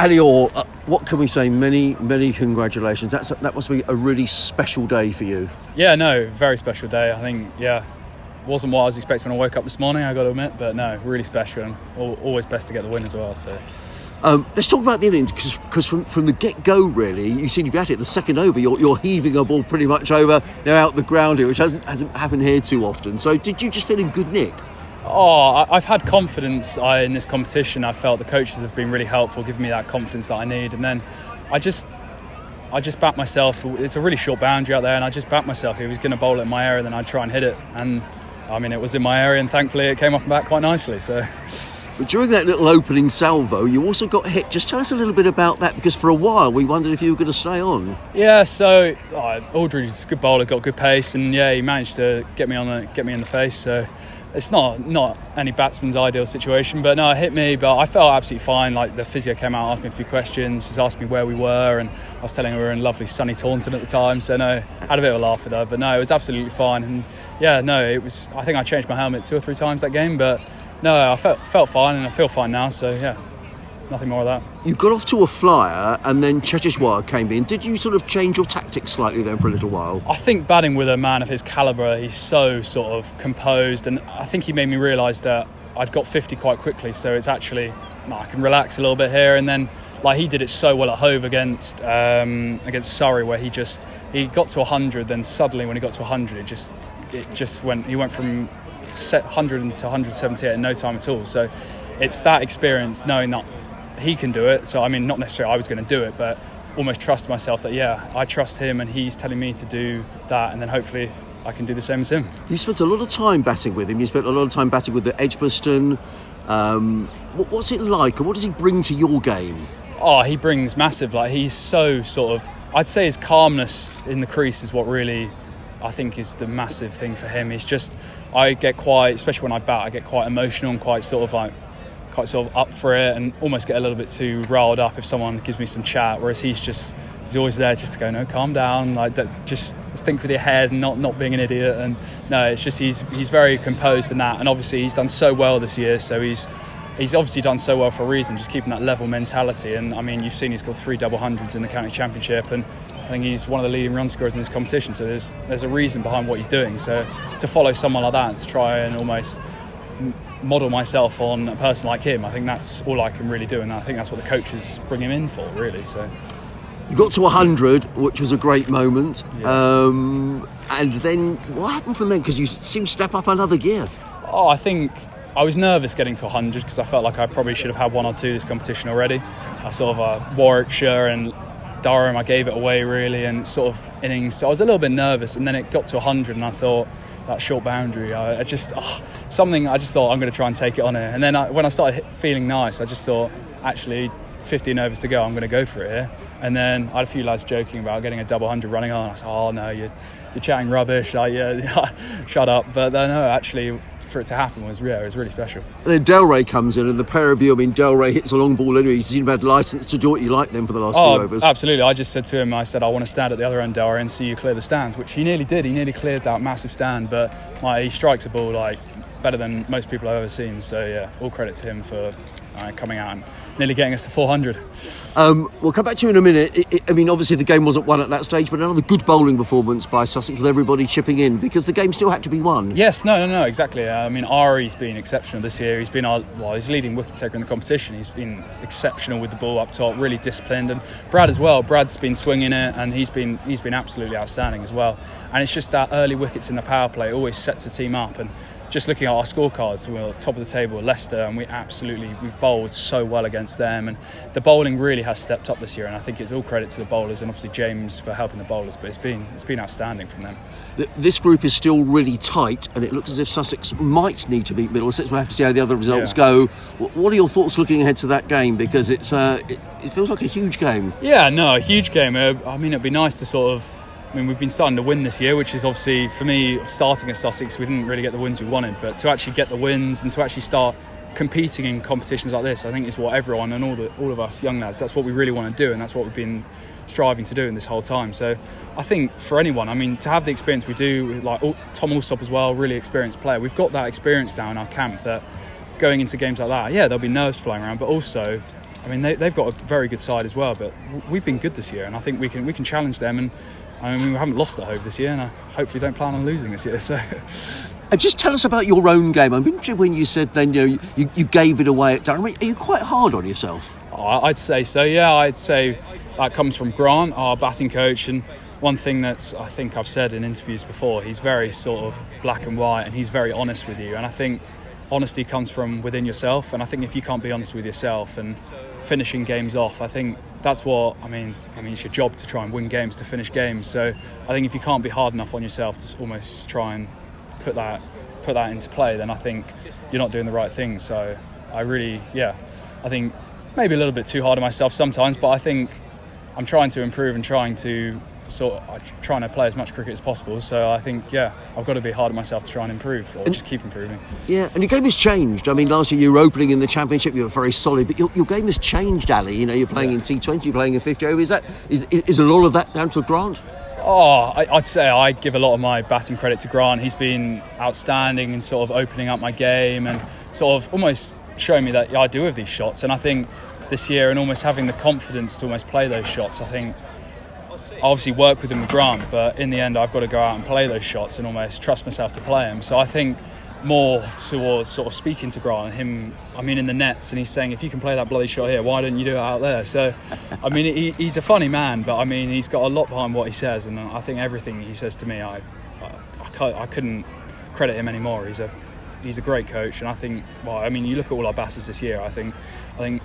Ali Orr, what can we say? Many congratulations. That must be a really special day for you. Yeah, no, very special day. I think, wasn't what I was expecting when I woke up this morning, I got to admit, but no, really special, and always best to get the win as well. So. Let's talk about the innings, because from the get-go, really, you seem to be at it. The second over, you're heaving a ball pretty much over out the ground here, which hasn't happened here too often. So did you just feel in good nick? I've had confidence in this competition. I felt the coaches have been really helpful, giving me that confidence that I need. And then I just backed myself. It's a really short boundary out there, and I just backed myself. He was going to bowl it in my area, then I'd try and hit it. And I mean, it was in my area, and thankfully it came off and back quite nicely. So. But during that little opening salvo, you also got hit. Just tell us a little bit about that, because for a while we wondered if you were going to stay on. Yeah, so Aldridge's a good bowler, got good pace, and he managed to get me in the face. So it's not any batsman's ideal situation, but no, it hit me. But I felt absolutely fine. Like, the physio came out, asked me a few questions, just asked me where we were, and I was telling her we were in lovely sunny Taunton at the time. So no, had a bit of a laugh with her, but no, it was absolutely fine. And it was. I think I changed my helmet 2 or 3 times that game, but. No, I felt fine, and I feel fine now, so nothing more of that. You got off to a flyer, and then Cheteshwar came in. Did you sort of change your tactics slightly then for a little while? I think batting with a man of his calibre, he's so sort of composed, and I think he made me realise that I'd got 50 quite quickly, so it's actually, I can relax a little bit here. And then, like, he did it so well at Hove against Surrey, where he got to 100, then suddenly when he got to 100, he went from 100 to 178 in no time at all. So it's that experience, knowing that he can do it. So I mean, not necessarily I was going to do it, but almost trust myself that I trust him, and he's telling me to do that, and then hopefully I can do the same as him. You spent a lot of time batting with him. You spent a lot of time batting with the Edgbaston. What's it like, and what does he bring to your game? He brings massive. Like, he's so sort of, I'd say his calmness in the crease is what really I think is the massive thing for him. He's just, I get quite, especially when I bat, I get quite emotional and quite sort of up for it, and almost get a little bit too riled up if someone gives me some chat, whereas he's always there just to go, no, calm down, like, just think with your head and not being an idiot. And no, it's just he's very composed in that, and obviously he's done so well this year, so he's obviously done so well for a reason, just keeping that level mentality. And I mean, you've seen he's got 3 double hundreds in the county championship, and I think he's one of the leading run scorers in this competition, so there's a reason behind what he's doing. So to follow someone like that and to try and almost model myself on a person like him, I think that's all I can really do, and I think that's what the coaches bring him in for, really. So you got to 100, which was a great moment. Yeah. And then what happened from then, because you seemed to step up another gear? I think I was nervous getting to 100, because I felt like I probably should have had 1 or 2 this competition already. I sort of Warwickshire and Durham, I gave it away really, and sort of innings, so I was a little bit nervous. And then it got to 100, and I thought, that short boundary, I just thought I'm going to try and take it on here. And then when I started feeling nice, I just thought, actually 15 overs to go, I'm going to go for it here. And then I had a few lads joking about getting a double 100 running on. I said, oh no, you're chatting rubbish, like, shut up. But no, actually, for it to happen was really special. And then Delray comes in, and the pair of you, I mean, Delray hits a long ball anyway. You seem to have had licence to do what you like then for the last 4 overs. Absolutely. I just said to him, I said, I want to stand at the other end, Delray, and see you clear the stands, which he nearly did. He nearly cleared that massive stand, but he strikes a ball like better than most people I've ever seen. So yeah, all credit to him for coming out and nearly getting us to 400. We'll come back to you in a minute. I mean, obviously the game wasn't won at that stage, but another good bowling performance by Sussex, with everybody chipping in, because the game still had to be won. Yes, no, exactly. I mean, Ari's been exceptional this year. He's been he's leading wicket taker in the competition. He's been exceptional with the ball up top, really disciplined, and Brad as well. Brad's been swinging it, and he's been absolutely outstanding as well. And it's just that early wickets in the power play always sets the team up. And just looking at our scorecards, we're top of the table at Leicester, and we bowled so well against them, and the bowling really has stepped up this year, and I think it's all credit to the bowlers, and obviously James for helping the bowlers, but it's been outstanding from them. This group is still really tight, and it looks as if Sussex might need to beat Middlesex. We'll have to see how the other results go. What are your thoughts looking ahead to that game, because it feels like a huge game? Yeah, no, a huge game. I mean, it'd be nice to we've been starting to win this year, which is obviously, for me, starting at Sussex, we didn't really get the wins we wanted, but to actually get the wins and to actually start competing in competitions like this, I think is what everyone and all of us young lads, that's what we really want to do, and that's what we've been striving to do in this whole time. So I think for anyone, I mean, to have the experience we do, like Tom Alsop as well, really experienced player, we've got that experience now in our camp that going into games like that, there'll be nerves flying around, but also I mean, they've got a very good side as well, but we've been good this year, and I think we can challenge them. And I mean, we haven't lost at Hove this year, and I hopefully don't plan on losing this year. So. And just tell us about your own game. I'm interested when you said then you gave it away at Durham. Are you quite hard on yourself? I'd say so. Yeah, I'd say that comes from Grant, our batting coach, and one thing that I think I've said in interviews before, he's very sort of black and white, and he's very honest with you. And I think honesty comes from within yourself, and I think if you can't be honest with yourself and finishing games off, I think that's what I mean it's your job to try and win games, to finish games. So I think if you can't be hard enough on yourself to almost try and put that into play, then I think you're not doing the right thing. So I think maybe a little bit too hard on myself sometimes, but I think I'm trying to improve and trying to play as much cricket as possible. So I think, I've got to be hard on myself to try and improve, or just keep improving. Yeah, and your game has changed. I mean, last year you were opening in the Championship, you were very solid, but your game has changed, Ali. You know, you're playing in T20, you're playing in 50 over. Is a lot of that down to Grant? I'd say I give a lot of my batting credit to Grant. He's been outstanding in sort of opening up my game and sort of almost showing me that I do have these shots. And I think this year, and almost having the confidence to almost play those shots, I think I obviously work with him with Grant, but in the end I've got to go out and play those shots and almost trust myself to play them. So I think more towards sort of speaking to Grant and him, in the nets, and he's saying, if you can play that bloody shot here, why don't you do it out there? So he's a funny man, but he's got a lot behind what he says, and I think everything he says to me, I couldn't credit him anymore. He's a great coach, and I think, you look at all our batters this year, I think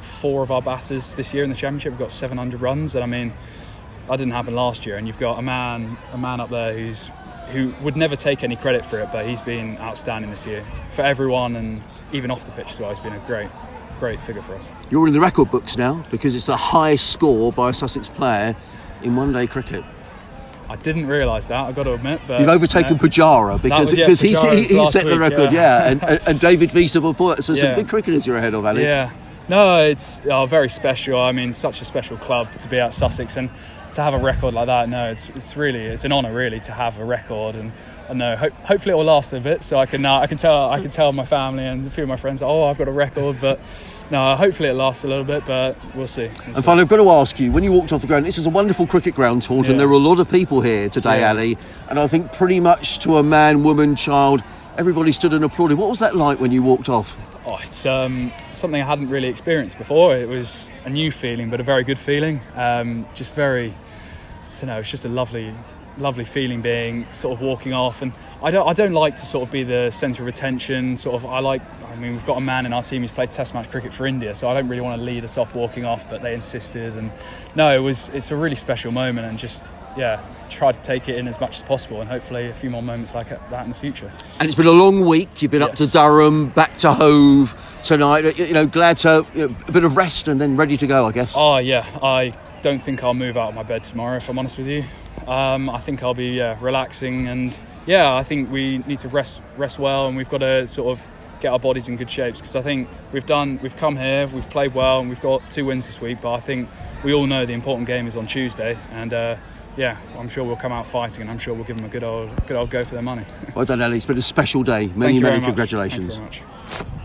4 of our batters this year in the Championship have got 700 runs, and that didn't happen last year. And you've got a man up there who would never take any credit for it, but he's been outstanding this year for everyone, and even off the pitch as well. He's been a great figure for us. You're in the record books now because it's the highest score by a Sussex player in one-day cricket. I didn't realise that, I've got to admit. But you've overtaken Pujara because he set the record, and David Visa before that. So some big cricketers you're ahead of, Ali. Yeah. No, it's very special. Such a special club to be at Sussex, and to have a record like that. No, it's an honour really to have a record, and no, hopefully it will last a bit, so I can tell my family and a few of my friends, I've got a record, but no, hopefully it lasts a little bit, but we'll see. And finally, I've got to ask you, when you walked off the ground, this is a wonderful cricket ground, Taunton, and there were a lot of people here today, Ali, and I think pretty much to a man, woman, child, everybody stood and applauded. What was that like when you walked off? It's something I hadn't really experienced before. It was a new feeling, but a very good feeling. Just very, it's just a lovely feeling being sort of walking off. And I don't like to sort of be the centre of attention. We've got a man in our team who's played Test match cricket for India, so I don't really want to lead us off walking off, but they insisted. And no, it's a really special moment, and just try to take it in as much as possible, and hopefully a few more moments like that in the future. And it's been a long week. You've been up to Durham, back to Hove tonight. Glad to a bit of rest and then ready to go, I guess. I don't think I'll move out of my bed tomorrow, if I'm honest with you. I think I'll be relaxing, and I think we need to rest well, and we've got to sort of get our bodies in good shapes, because I think we've come here, we've played well, and we've got 2 wins this week, but I think we all know the important game is on Tuesday, and I'm sure we'll come out fighting, and I'm sure we'll give them a good old go for their money. Well done, Ali. It's been a special day. Many congratulations. Thank you very much.